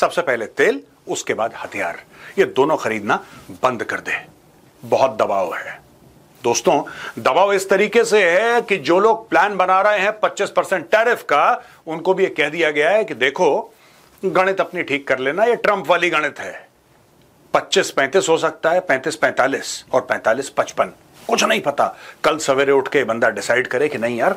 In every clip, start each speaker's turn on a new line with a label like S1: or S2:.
S1: सबसे पहले तेल, उसके बाद हथियार, ये दोनों खरीदना बंद कर दे। बहुत दबाव है दोस्तों, दबाव इस तरीके से है कि जो लोग प्लान बना रहे हैं 25% टैरिफ का, उनको भी ये कह दिया गया है कि देखो गणित अपनी ठीक कर लेना, ये ट्रंप वाली गणित है। 25-35 हो सकता है, 35-45 और 45-55, कुछ नहीं पता। कल सवेरे उठ के बंदा डिसाइड करे कि नहीं यार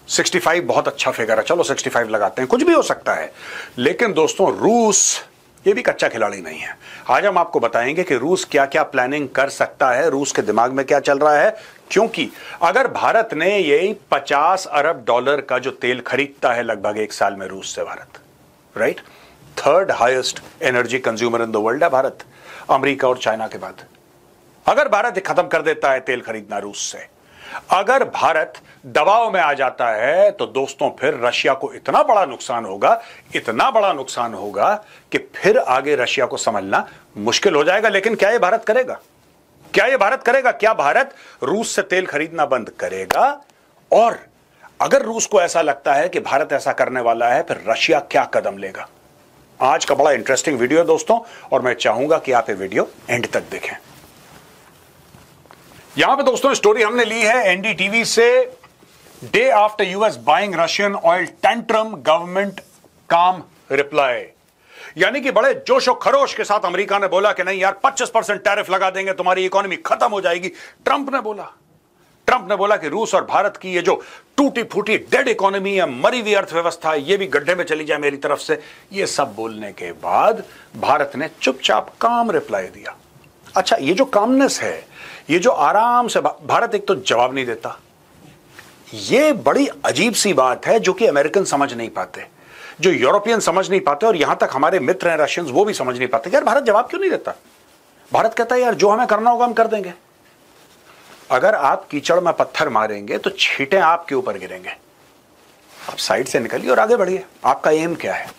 S1: 65 बहुत अच्छा फिगर है, चलो 65 लगाते हैं, कुछ भी हो सकता है। लेकिन दोस्तों रूस ये भी कच्चा खिलाड़ी नहीं है। आज हम आपको बताएंगे कि रूस क्या क्या प्लानिंग कर सकता है, रूस के दिमाग में क्या चल रहा है। क्योंकि अगर भारत ने यही $50 अरब का जो तेल खरीदता है लगभग एक साल में रूस से, Bharat right, third highest energy consumer in the world है भारत, अमेरिका और चाइना के बाद। अगर भारत खत्म कर देता है तेल खरीदना रूस से, अगर भारत दबाव में आ जाता है, तो दोस्तों फिर रशिया को इतना बड़ा नुकसान होगा, इतना बड़ा नुकसान होगा कि फिर आगे रशिया को समझना मुश्किल हो जाएगा। लेकिन क्या यह भारत करेगा? क्या यह भारत करेगा? क्या भारत रूस से तेल खरीदना बंद करेगा? और अगर रूस को ऐसा लगता है कि भारत ऐसा करने वाला है, फिर रशिया क्या कदम लेगा? आज का बड़ा इंटरेस्टिंग वीडियो है दोस्तों, और मैं चाहूंगा कि आप ये वीडियो एंड तक देखें। यहां पे दोस्तों स्टोरी हमने ली है एनडीटीवी से। Day after US buying Russian oil tantrum, government काम रिप्लाई। यानी कि बड़े जोशो खरोश के साथ अमेरिका ने बोला कि नहीं यार 25% टैरिफ लगा देंगे, तुम्हारी इकोनॉमी खत्म हो जाएगी। ट्रंप ने बोला कि रूस और भारत की ये जो टूटी फूटी डेड इकोनॉमी है, मरी हुई अर्थव्यवस्था, ये भी गड्ढे में चली जाए मेरी तरफ से। ये सब बोलने के बाद भारत ने चुपचाप काम रिप्लाई दिया। अच्छा, ये जो कामनेस है, ये जो आराम से भारत एक तो जवाब नहीं देता, ये बड़ी अजीब सी बात है जो कि अमेरिकन समझ नहीं पाते, जो यूरोपियन समझ नहीं पाते, और यहां तक हमारे मित्र हैं रशियंस, वो भी समझ नहीं पाते यार भारत जवाब क्यों नहीं देता। भारत कहता है यार जो हमें करना होगा हम कर देंगे। अगर आप कीचड़ में पत्थर मारेंगे तो छींटे आपके ऊपर गिरेंगे। आप साइड से निकलिए और आगे बढ़िए। आपका एम क्या है?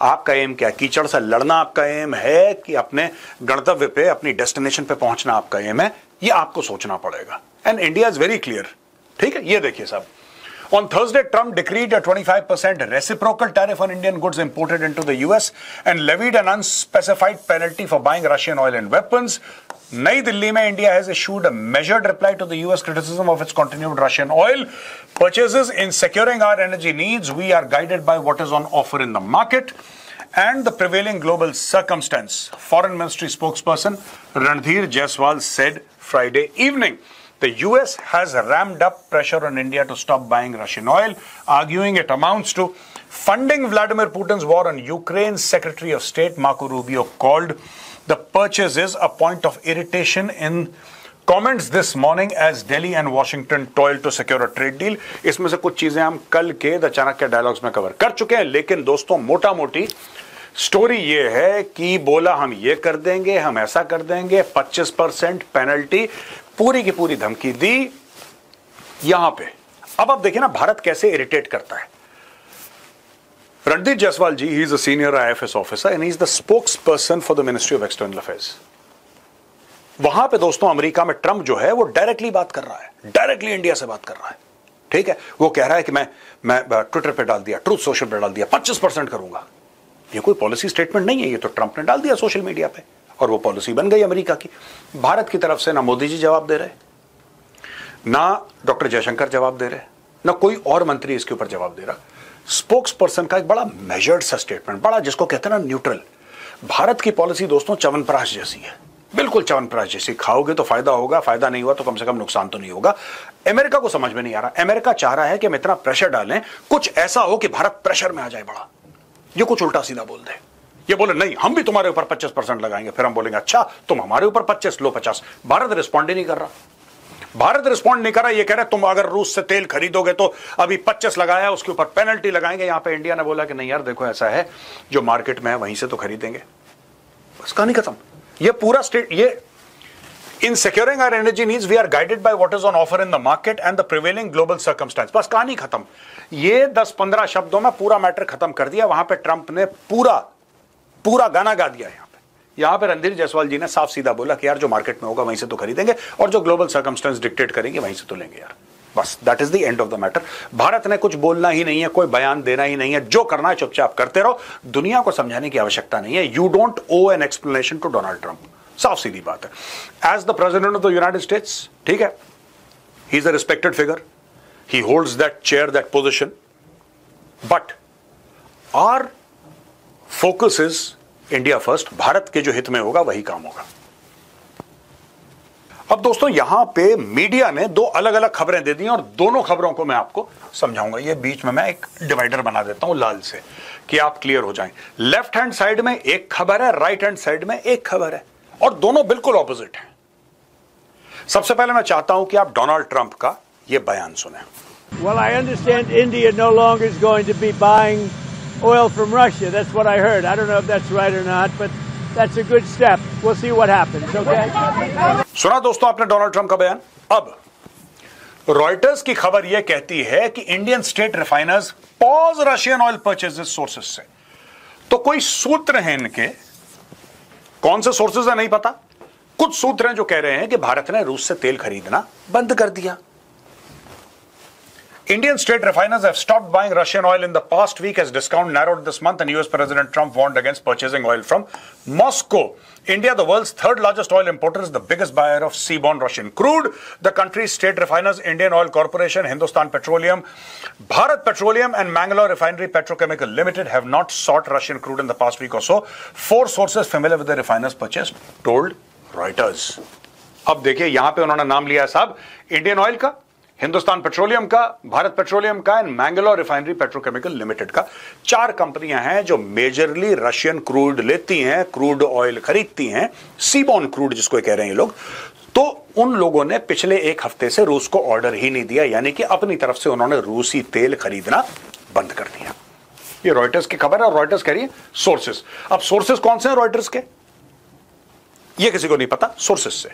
S1: आपका एम क्या है? कीचड़ से लड़ना आपका एम है कि अपने गंतव्य पे, अपनी डेस्टिनेशन पे पहुंचना आपका एम है? ये आपको सोचना पड़ेगा। And India is very clear. ठीक है, ये देखिए साहब, on Thursday Trump decreed a 25% reciprocal tariff on Indian goods imported into the US and levied an unspecified penalty for buying Russian oil and weapons. नई दिल्ली में India has issued a measured reply to the US criticism of its continued Russian oil purchases. In securing our energy needs, we are guided by what is on offer in the market and the prevailing global circumstance, Foreign Ministry spokesperson Randhir Jaiswal said Friday evening. The US has ramped up pressure on India to stop buying Russian oil, arguing it amounts to funding Vladimir Putin's war on Ukraine. Secretary of State Marco Rubio called the purchases a point of irritation in comments this morning as Delhi and Washington toiled to secure a trade deal. इसमें से कुछ चीजें हम कल के the Chanakya dialogues में cover कर चुके हैं, लेकिन दोस्तों मोटा मोटी स्टोरी ये है कि बोला हम ये कर देंगे, हम ऐसा कर देंगे, 25% पेनल्टी, पूरी की पूरी धमकी दी यहां पे। अब आप देखिए ना भारत कैसे इरिटेट करता है। Randeep Jaiswal ji, he is a senior IFS officer and he is the spokesperson for the ministry of external affairs. वहां पे दोस्तों अमेरिका में ट्रंप जो है वो डायरेक्टली बात कर रहा है, डायरेक्टली इंडिया से बात कर रहा है। ठीक है, वो कह रहा है कि मैं ट्विटर पे डाल दिया, ट्रूथ सोशल पे डाल दिया, 25% करूंगा। ये कोई पॉलिसी स्टेटमेंट नहीं है, ये तो ट्रंप ने डाल दिया सोशल मीडिया पे और वो पॉलिसी बन गई अमेरिका की। भारत की तरफ से ना मोदी जी जवाब दे रहे, ना डॉक्टर जयशंकर जवाब दे रहे, ना कोई और मंत्री इसके ऊपर जवाब दे रहा। स्पोक्स पर्सन का एक बड़ा मेजर्ड सा स्टेटमेंट, बड़ा जिसको कहते हैं ना न्यूट्रल। भारत की पॉलिसी दोस्तों च्यवनप्राश जैसी है, बिल्कुल च्यवनप्राश जैसी। खाओगे तो फायदा होगा, फायदा नहीं हुआ तो कम से कम नुकसान तो नहीं होगा। अमेरिका को समझ में नहीं आ रहा। अमेरिका चाह रहा है कि हम इतना प्रेशर डालें, कुछ ऐसा हो कि भारत प्रेशर में आ जाए बड़ा। ये कुछ उल्टा सीधा बोल दे, ये बोले नहीं हम भी तुम्हारे ऊपर 25% लगाएंगे, फिर हम बोलेंगे अच्छा तुम हमारे ऊपर 25 लो 50। भारत रिस्पॉन्ड ही नहीं कर रहा। भारत रिस्पॉन्ड नहीं कर रहा। ये कह रहे तुम अगर रूस से तेल खरीदोगे तो अभी 25 लगाया, उसके ऊपर पेनल्टी लगाएंगे। यहां पे इंडिया ने बोला कि नहीं यार देखो ऐसा है, जो मार्केट में है वहीं से तो खरीदेंगे। बस कहानी खत्म। ये पूरा स्टेट, ये इन securing our energy needs we are guided by what is on offer in the market and the prevailing global circumstance। बस कहानी खत्म। ये 10-15 शब्दों में पूरा मैटर खत्म कर दिया। वहां पे ट्रंप ने पूरा गाना गा दिया। यहां पे रणधीर जायसवाल जी ने साफ सीधा बोला कि यार जो मार्केट में होगा वहीं से तो खरीदेंगे और जो ग्लोबल सर्कमस्टेंस डिक्टेट करेंगे वहीं से तो लेंगे यार। बस that is the end of the matter. Bharat ने कुछ बोलना ही नहीं है, कोई बयान देना ही नहीं है, जो करना है चुपचाप करते रहो, दुनिया को समझाने की आवश्यकता नहीं है। You don't owe an explanation to Donald Trump, साफ सीधी बात है। As the president of the United States, ठीक है, he is a respected figure, he holds that chair, that position, but our focus is India first. Bharat के जो हित में होगा वही काम होगा। अब दोस्तों यहां पे मीडिया ने दो अलग अलग खबरें दे दी और दोनों खबरों को मैं आपको समझाऊंगा। ये बीच में मैं एक डिवाइडर बना देता हूं लाल से कि आप क्लियर हो जाएं। लेफ्ट हैंड साइड में एक खबर है, राइट हैंड साइड में एक खबर है, और दोनों बिल्कुल ऑपोजिट हैं। सबसे पहले मैं चाहता हूं कि आप डोनाल्ड ट्रंप का यह बयान सुने।
S2: Well, I understand India no longer is going to be buying oil from Russia. That's what I heard. I don't know if that's right or not, but that's a good step. We'll see what happens, okay?
S1: सुना दोस्तों आपने Donald Trump का बयान। अब Reuters की खबर यह कहती है कि Indian state refiners pause Russian oil purchases sources से। तो कोई सूत्र हैं इनके, कौन से सोर्सेस है नहीं पता, कुछ सूत्र हैं जो कह रहे हैं कि भारत ने रूस से तेल खरीदना बंद कर दिया। Indian state refiners have stopped buying Russian oil in the past week as discount narrowed this month and US President Trump warned against purchasing oil from Moscow. India, the world's third largest oil importer, is the biggest buyer of seaborne Russian crude. The country's state refiners, Indian Oil Corporation, Hindustan Petroleum, Bharat Petroleum and Mangalore Refinery Petrochemical Limited have not sought Russian crude in the past week or so. Four sources familiar with the refiners' purchase told Reuters. अब देखिए यहां पे उन्होंने नाम लिया साहब Indian oil का, Hindustan petroleum का, भारत पेट्रोलियम का and Mangalore refinery petrochemical limited का। चार कंपनियां हैं जो मेजरली रशियन क्रूड लेती हैं, क्रूड ऑयल खरीदती हैं, सीबॉर्न क्रूड जिसको कह रहे हैं ये लोग। तो उन लोगों ने पिछले एक हफ्ते से रूस को ऑर्डर ही नहीं दिया, यानी कि अपनी तरफ से उन्होंने रूसी तेल खरीदना बंद कर दिया। ये रॉयटर्स की खबर है और रॉयटर्स कह रही है सोर्सेस। अब सोर्सेस कौन से हैं रॉयटर्स के, ये किसी को नहीं पता, सोर्सेस से।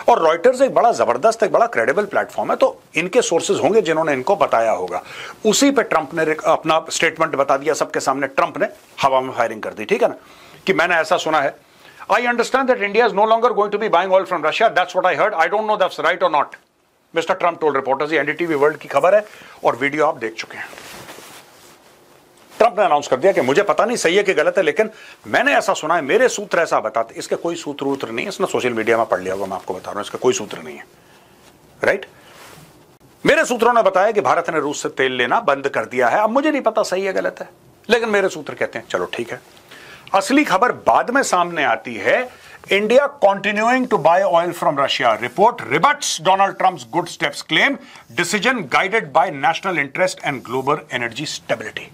S1: और रॉयटर्स एक बड़ा जबरदस्त, एक बड़ा क्रेडिबल प्लेटफॉर्म है, तो इनके सोर्सेज होंगे जिन्होंने इनको बताया होगा। उसी पे ट्रंप ने अपना स्टेटमेंट बता दिया सबके सामने, ट्रंप ने हवा में फायरिंग कर दी, ठीक है ना, कि मैंने ऐसा सुना है। I understand that India is no longer going to be buying oil from Russia, that's what I heard, I don't know that's right और not, mister Trump told reporters. ये एनडीटीवी वर्ल्ड की खबर है और वीडियो आप देख चुके हैं। ट्रंप ने अनाउंस कर दिया कि मुझे पता नहीं सही है कि गलत है, लेकिन मैंने ऐसा सुना है, मेरे सूत्र ऐसा बताते। इसके कोई सूत्र नहीं है, इसने सोशल मीडिया में पढ़ लिया होगा, मैं आपको बता रहा हूं, इसका कोई सूत्र नहीं है, राइट। मेरे सूत्रों ने बताया कि भारत ने रूस से तेल लेना बंद कर दिया है। अब मुझे नहीं पता सही है गलत है, लेकिन मेरे सूत्र कहते हैं चलो ठीक है। असली खबर बाद में सामने आती है। India continuing to buy oil from Russia, report rebuts Donald Trump's good steps claim, decision guided by national interest and global energy stability.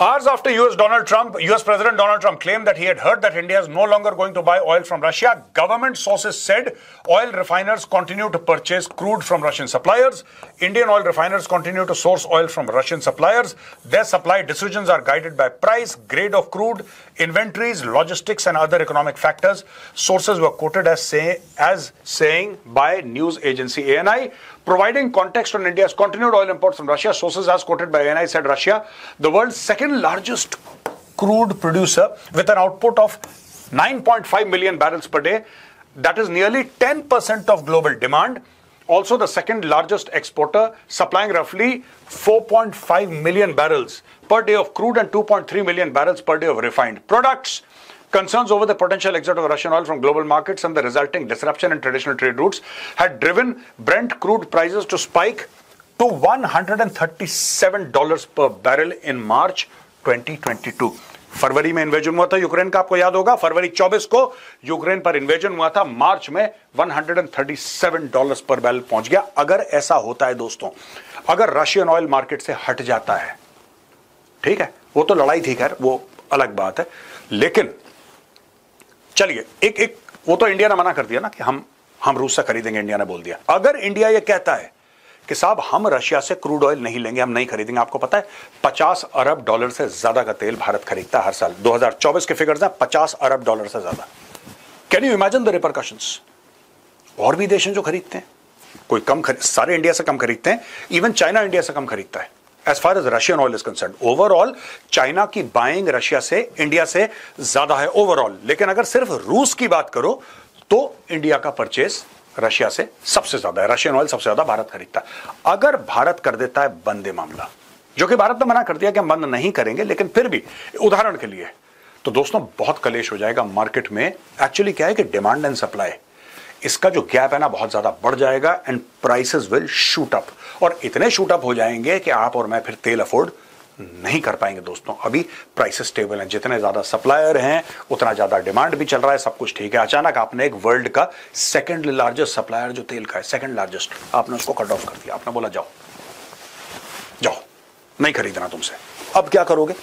S1: Hours after US President Donald Trump claimed that he had heard that India is no longer going to buy oil from Russia, government sources said oil refiners continue to purchase crude from Russian suppliers. Indian oil refiners continue to source oil from Russian suppliers. Their supply decisions are guided by price, grade of crude, inventories, logistics, and other economic factors. Sources were quoted as saying by news agency ANI. Providing context on India's continued oil imports from Russia, sources as quoted by ANI said Russia, the world's second largest crude producer with an output of 9.5 million barrels per day, that is nearly 10% of global demand. Also the second largest exporter, supplying roughly 4.5 million barrels per day of crude and 2.3 million barrels per day of refined products. Concerns over the potential exit of Russian oil from global markets and the resulting disruption in traditional trade routes had driven Brent crude prices to spike to $137 per barrel in March 2022. फरवरी में invasion हुआ था Ukraine का, आपको याद होगा, फरवरी 24 को Ukraine पर invasion हुआ था, मार्च में $137 पर बैरल पहुंच गया। अगर ऐसा होता है दोस्तों, अगर रशियन ऑयल मार्केट से हट जाता है, ठीक है, वो तो लड़ाई थी, खैर वो अलग बात है, लेकिन चलिए एक वो तो इंडिया ने मना कर दिया ना कि हम रूस से खरीदेंगे, इंडिया ने बोल दिया। अगर इंडिया ये कहता है कि साहब हम रशिया से क्रूड ऑयल नहीं लेंगे, हम नहीं खरीदेंगे, आपको पता है $50 अरब से ज्यादा का तेल भारत खरीदता है हर साल। 2024 के फिगर्स हैं, $50 अरब से ज्यादा। Can you imagine the repercussions. और भी देश हैं जो खरीदते हैं, कोई कम सारे इंडिया से कम खरीदते हैं, इवन चाइना इंडिया से कम खरीदता है as far as Russian oil is concern. Overall China की बाइंग रशिया से, इंडिया से ज्यादा है ओवरऑल, लेकिन अगर सिर्फ रूस की बात करो तो इंडिया का परचेस रशिया से सबसे ज्यादा है, रशियन ऑयल सबसे ज्यादा भारत खरीदता है। अगर भारत कर देता है बंद ये मामला, जो कि भारत ने मना कर दिया कि हम बंद नहीं करेंगे, लेकिन फिर भी उदाहरण के लिए, तो दोस्तों बहुत कलेश हो जाएगा मार्केट में। एक्चुअली क्या है कि डिमांड एंड सप्लाई, इसका जो गैप है ना बहुत ज्यादा बढ़ जाएगा and prices will shoot up, और इतने शूट अप हो जाएंगे कि आप और मैं फिर तेल अफोर्ड नहीं कर पाएंगे। दोस्तों अभी प्राइसेस स्टेबल हैं, जितने ज्यादा सप्लायर हैं उतना ज्यादा डिमांड भी चल रहा है, सब कुछ ठीक है। अचानक आपने एक वर्ल्ड का सेकंड लार्जेस्ट सप्लायर जो तेल का है, सेकंड लार्जेस्ट, आपने उसको कट ऑफ कर दिया। आपने बोला जाओ जाओ, नहीं खरीदना तुमसे। अब क्या करोगे?